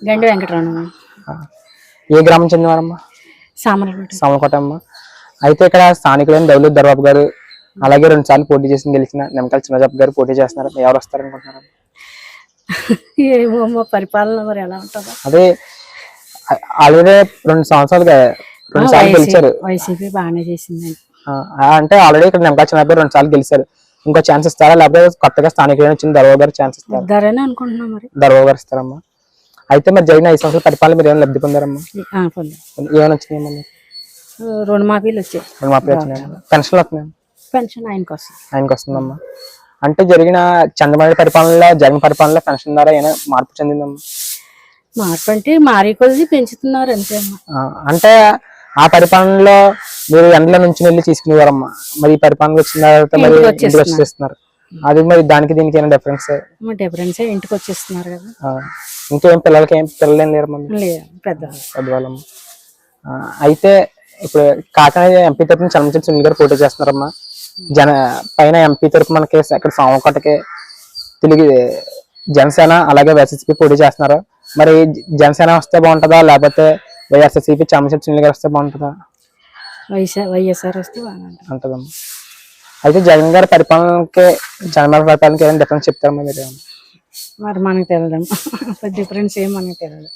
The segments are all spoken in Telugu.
గండి వెంకటరమణ. ఏ గ్రామం చెందినవారమ్మా? సామలకోట అమ్మ. అయితే ఇక్కడ స్థానికులైన దౌలత్ దర్బాబు గారు అలాగే 2 సార్లు పోటీ చేసి గెలిచిన నిమ్మకాయల చిన్నజాబ్ గారు పోటీ చేస్తున్నారు. ఎవరు వస్తారనుకుంటున్నారు? ఏమో పరిపాలన మరి ఎలా ఉంటుందో. అదే ఆల్రెడీ 2 సంవత్సరాలుగా 2 సార్లు గెలిచారు. వైసీపీ బాగానే చేసింది. అంటే ఆల్రెడీ ఇక్కడ నిమ్మకాయల చిన్నజాబ్ గారు 2 సార్లు గెలిచారు. ఇంకో ఛాన్స్ ఇస్తారా లేకపోతే కొత్తగా స్థానికులైన వచ్చిన దర్బాబు గారు ఛాన్స్ ఇస్తారా? అనుకుంటున్నాం మరి. దర్బాబు గారు ఇస్తారమ్మా. అయితే మరి జరిగిన 5 సంవత్సరాల పరిపాలన మీరు ఏమైనా లబ్ధి పొందారమ్మా? ఏమైనా వచ్చినాయమ్మా? రుణమాఫీలు వచ్చాయి. పెన్షన్లు వస్తున్నాయి. పెన్షన్ ఆయనకు వస్తుందమ్మా. అంటే జరిగిన చంద్రబాబు పరిపాలనలో జగన్ పరిపాలనలో పెన్షన్ ద్వారా ఏమైనా మార్పు చెందిందమ్మా? మార్పు అంటే మారి కొద్ది పెంచుతున్నారు అంతే అమ్మా. అంటే ఆ పరిపాలనలో మీరు ఎండల నుంచి వెళ్ళి తీసుకునేవారమ్మా. మరి ఈ పరిపాలన వచ్చిన తర్వాత మరి ఇంటికి వచ్చేస్తున్నారు. అది మరి దానికి దీనికి ఏమైనా డిఫరెన్స్? ఇంటికి వచ్చేస్తున్నారు కదా. ఇంకేం పిల్లలు ఏం లేరు పెద్దవాళ్ళమ్మ. అయితే ఇప్పుడు కాకినాడ ఎంపీ తరఫున చలమచంద్ర సునీల్ గారు పోటీ చేస్తున్నారమ్మా. పైన ఎంపీ తరఫు మనకి ఇక్కడ సామకోటకి తెలుగు జనసేన అలాగే వైఎస్ఆర్సీపీ పోటీ చేస్తున్నారు. మరి జనసేన వస్తే బాగుంటుందా లేకపోతే వైఎస్ఆర్సీపీ చలమచంద్ర సునీల్ గారు వస్తే బాగుంటుందా? వైఎస్ఆర్ వస్తే బాగుంటుందమ్మా. అయితే జగన్ గారి పరిపాలనకి చంద్రబాబు పరిపాలనకి ఏమైనా డిఫరెన్స్ చెప్తారమ్మా మీరు? మరి మనకు తెలియదమ్మా. డిఫరెన్స్ ఏం మనకి తెలియదు.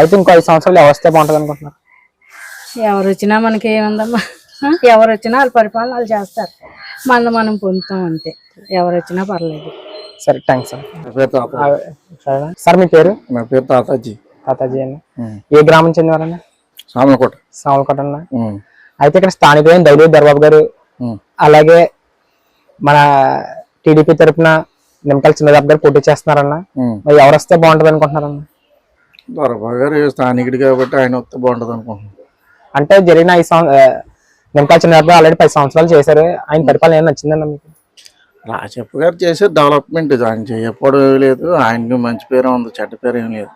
అయితే ఇంకో 5 సంవత్సరాలు ఎవరు వస్తే బాగుంటుంది అనుకుంటున్నారు? ఎవరు వచ్చినా మనకి ఏముందమ్మా. ఎవరు వచ్చినా వాళ్ళ పరిపాలన వాళ్ళు చేస్తారు. మనం పొందుతాం అంతే. ఎవరు వచ్చినా పర్లేదు. సరే థ్యాంక్స్ సార్. మీ పేరు? నా పేరు తాతాజీ అన్న. ఏ గ్రామం చెందినవారన్నా? సామలకోట అన్న. అయితే ఇక్కడ స్థానికులైన దౌలత్ దర్బాబు గారు అలాగే మన టీడీపీ తరఫున నిమ్మకాయల చిన్నజాబ్ గారు పోటీ చేస్తున్నారన్న. మరి ఎవరు వస్తే బాగుంటది అనుకుంటున్నారన్న? దర్బాబు గారు స్థానికుడు కాబట్టి ఆయన వస్తే బాగుంటది అనుకుంటున్నాను. అంటే జరిగిన నిమ్మకాయల చిన్నజాబ్ గారు ఆల్రెడీ 10 సంవత్సరాలు చేశారు. ఆయన పరిపాలన ఏం నచ్చిందన్న మీకు? రాజప్ప గారు చేసే డెవలప్మెంట్ ఆయన చేయకపోవడం ఏమీ లేదు. ఆయనకి మంచి పేరు ఉంది, చెడ్డ పేరు ఏం లేదు.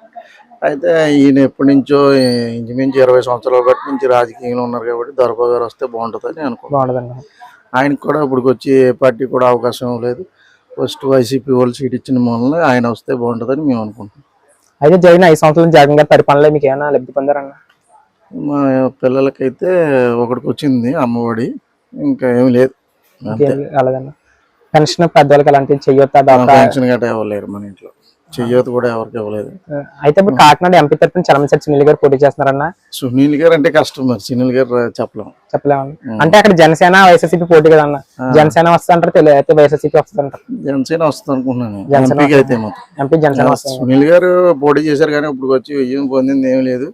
అయితే ఈయన ఎప్పటి నుంచో ఇంచుమించు 20 సంవత్సరాల బట్టి నుంచి రాజకీయంలో ఉన్నారు కాబట్టి దర్బాబు గారు వస్తే బాగుంటుందని అనుకుంటున్నాను. ఆయనకు కూడా ఇప్పుడు వచ్చి ఏ పార్టీ కూడా అవకాశం లేదు. ఫస్ట్ వైసీపీ వాళ్ళు సీట్ ఇచ్చిన మూలన ఆయన వస్తే బాగుంటుందని మేము అనుకుంటున్నాం. అయితే జరిగిన 5 సంవత్సరాలు జగన్ గారి పరిపాలనలో మీకు ఏమైనా లబ్ధి పొందారన్న? మా పిల్లలకైతే ఒకటికి వచ్చింది అమ్మఒడి, ఇంకా ఏమి లేదు. అలాగన్నా పెన్షన్ పెద్దవాళ్ళకి అలాంటివి చెయ్యొద్దా? పెన్షన్ గట్రా ఇవ్వలేరు మన ఇంట్లో. చెయ్యొద్దు కూడా ఎవరికి ఇవ్వలేదు. అయితే ఇప్పుడు కాకినాడ ఎంపీ తరఫున చలమచంద్ర సునీల్ గారు పోటీ చేస్తున్నారన్న. సునీల్ గారు అంటే కష్టం, మరి సునీల్ గారు చెప్పలేము. అంటే అక్కడ జనసేన వైఎస్ఆర్సీపీ పోటీ కదా అన్న. జనసేన వస్తుంటారు అయితే వైఎస్ఆర్సీపీ వస్తుంటారు. జనసేన వస్తుంది అనుకుంటున్నాను. ఎంపీ జనసేన. సునీల్ గారు పోటీ చేశారు కానీ ఇప్పుడు వచ్చి ఏం పొందింది ఏం లేదు.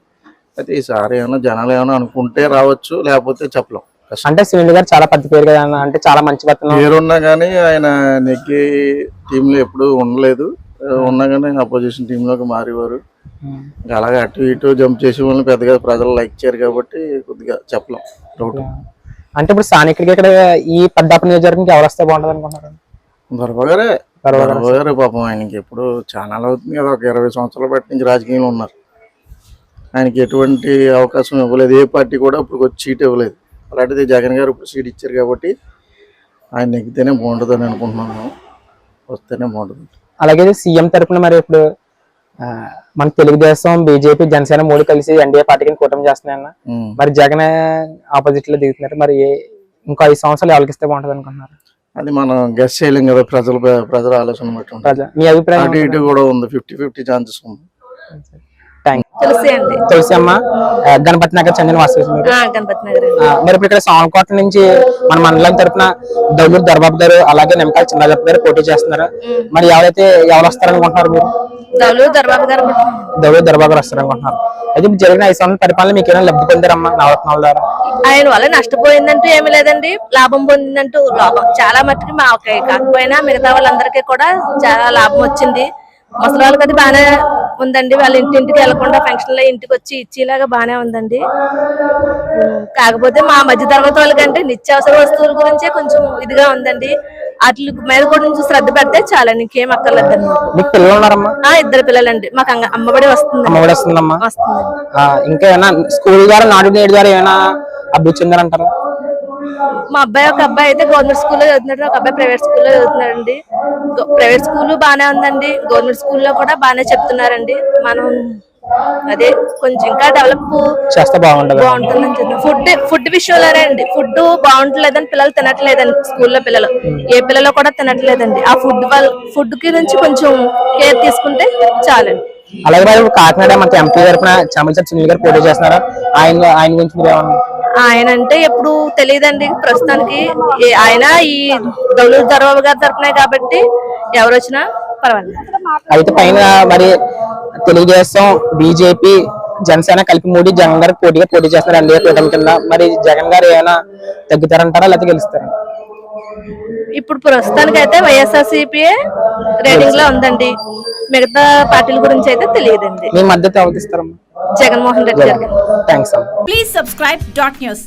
అయితే ఈసారి ఏమైనా జనాలు ఏమైనా అనుకుంటే రావచ్చు, లేకపోతే చెప్పలేం. అంటే సునీల్ గారు చాలా పెద్ద పేరు కదా అన్న. అంటే చాలా మంచి పేరున్నా కానీ ఆయన నెగ్గి టీంలో ఎప్పుడు ఉండలేదు. ఉన్నా కానీ అపోజిషన్ టీమ్ లోకి మారేవారు. అలాగే అటు ఇటు జంప్ చేసే వాళ్ళని పెద్దగా ప్రజలు లైక్ చేయరు కాబట్టి కొద్దిగా చెప్పలేం. అంటే ఇప్పుడు స్థానికుడికి ఇక్కడ ఈ పెద్దాప నియోజకవర్గానికి ఎవరు వస్తే బాగుంటుంది అనుకుంటున్నారు? దర్బాబు గారే పాపం. ఆయనకి ఎప్పుడు చాలా అవుతుంది కదా, ఒక 20 సంవత్సరాల బట్టి నుంచి రాజకీయంలో ఉన్నారు. ఆయనకి ఎటువంటి అవకాశం ఇవ్వలేదు. ఏ పార్టీ కూడా ఇప్పుడు వచ్చి సీట్ ఇవ్వలేదు. అలాంటిది జగన్ గారు ఇప్పుడు సీట్ ఇచ్చారు కాబట్టి ఆయన నెగ్గితేనే బాగుంటుంది అని అనుకుంటున్నాను. వస్తేనే బాగుంటుంది. అలాగే సీఎం తరఫున మరి ఇప్పుడు మన తెలుగుదేశం, బీజేపీ, జనసేన 3 కలిసి ఎన్డీఏ పార్టీకి కూటమి చేస్తున్నాయన్న. మరి జగన్ ఆపోజిట్ లో దిగుతున్నారు. మరి ఇంకో 5 సంవత్సరాలు ఎవరికి ఇస్తే బాగుంటుంది అనుకుంటున్నారు? అది మనం గెస్ చేయలేం కదా. ప్రజల ఆలోచన బట్టి మీ అభిప్రాయం? అటు ఇటు కూడా ఉంది, 50-50 ఛాన్సెస్ ఉంది. తులసి అమ్మ, గణపతి నగర్ చెందిన వాస్తవం. మరి ఇప్పుడు ఇక్కడ సామలకోట నుంచి మన మండలం తరఫున దౌలత్ దర్బాబు గారు అలాగే నిమ్మకాయల చిన్నజాబ్ గారు పోటీ చేస్తున్నారు. మరి ఎవరు వస్తారనుకుంటున్నారు మీరు? దౌలత్ దర్బాబు గారు వస్తారనుకుంటున్నారు. అయితే జరిగిన 5 సంవత్సరాల పరిపాలన మీకు ఏమైనా లబ్ధి పొందారమ్మా నవరత్నాల ద్వారా? ఆయన వల్ల నష్టపోయిందంటూ ఏమి లేదండి, లాభం పొందిందంటూ చాలా మట్టుకు మా కాకపోయినా మిగతా వాళ్ళందరికీ కూడా చాలా లాభం వచ్చింది. ముసలి వాళ్ళకి అది బాగానే ఉందండి. వాళ్ళ ఇంటింటికి వెళ్లకుండా ఫంక్షన్ లో ఇంటికి వచ్చి ఇచ్చేలాగా బాగానే ఉందండి. కాకపోతే మా మధ్య తరగతి వాళ్ళకంటే నిత్యావసర వస్తువుల గురించే కొంచెం ఇదిగా ఉందండి. వాటి మీద కూడా కొంచెం శ్రద్ధ పెడితే చాలా, ఇంకేం అక్కర్లేదండి. మీకు పిల్లలు ఉన్నారమ్మా? 2 పిల్లలండి. మాకు అమ్మఒడి వస్తుంది. ఇంకా ఏమైనా స్కూల్ ద్వారా నాడు నేడు ద్వారా ఏమైనా అభివృద్ధి చెందారంటారా? మా ఒక అబ్బాయి అయితే గవర్నమెంట్ స్కూల్లో చదువుతున్నాడు, ఒక అబ్బాయి ప్రైవేట్ స్కూల్లో చదువుతున్నాడండి. ప్రైవేట్ స్కూల్ బాగానే ఉందండి, గవర్నమెంట్ స్కూల్లో కూడా బాగానే చెప్తున్నారండి. మనం అదే కొంచెం ఇంకా డెవలప్ చేస్తే బాగుంటది. బాగుంటుందని చెప్తాను. ఫుడ్ విషయంలోనే అండి, ఫుడ్ బాగుంటలేదని పిల్లలు తినట్లేదండి, స్కూల్లో పిల్లలు ఏ పిల్లలు కూడా తినట్లేదండి. ఆ ఫుడ్ కి నుంచి కొంచెం కేర్ తీసుకుంటే చాలండి. అలాగే మరి కాకినాడ మనకి ఎంపీ తరఫున చామల సునీల్ గారు పోటీ చేస్తున్నారు. ఆయన గురించి మీరు ఏమన్నా? ఆయన అంటే ఎప్పుడు తెలియదండి ప్రస్తుతానికి. ఆయన ఈ దౌలూరు దర్బాబు గారి తరపునే కాబట్టి ఎవరు వచ్చినా పర్వాలేదు. అయితే పైన మరి తెలుగుదేశం, బీజేపీ, జనసేన కలిపి 3 జగన్ గారికి పోటీ చేస్తున్నారు ఎన్డీఏ కూటమి కింద. మరి జగన్ గారు ఏమైనా తగ్గుతారంటారా లేకపోతే గెలుస్తారా? ఇప్పుడు ప్రస్తుతానికి అయితే వైఎస్ఆర్సీపీ రేటింగ్ లో ఉందండి. మిగతా పార్టీల గురించి అయితే తెలియదండి. మీ మద్దతు ఎవరికి ఇస్తారమ్మా? జగన్మోహన్ రెడ్డి గారికి. థ్యాంక్స్ అమ్మా. Please subscribe dot news.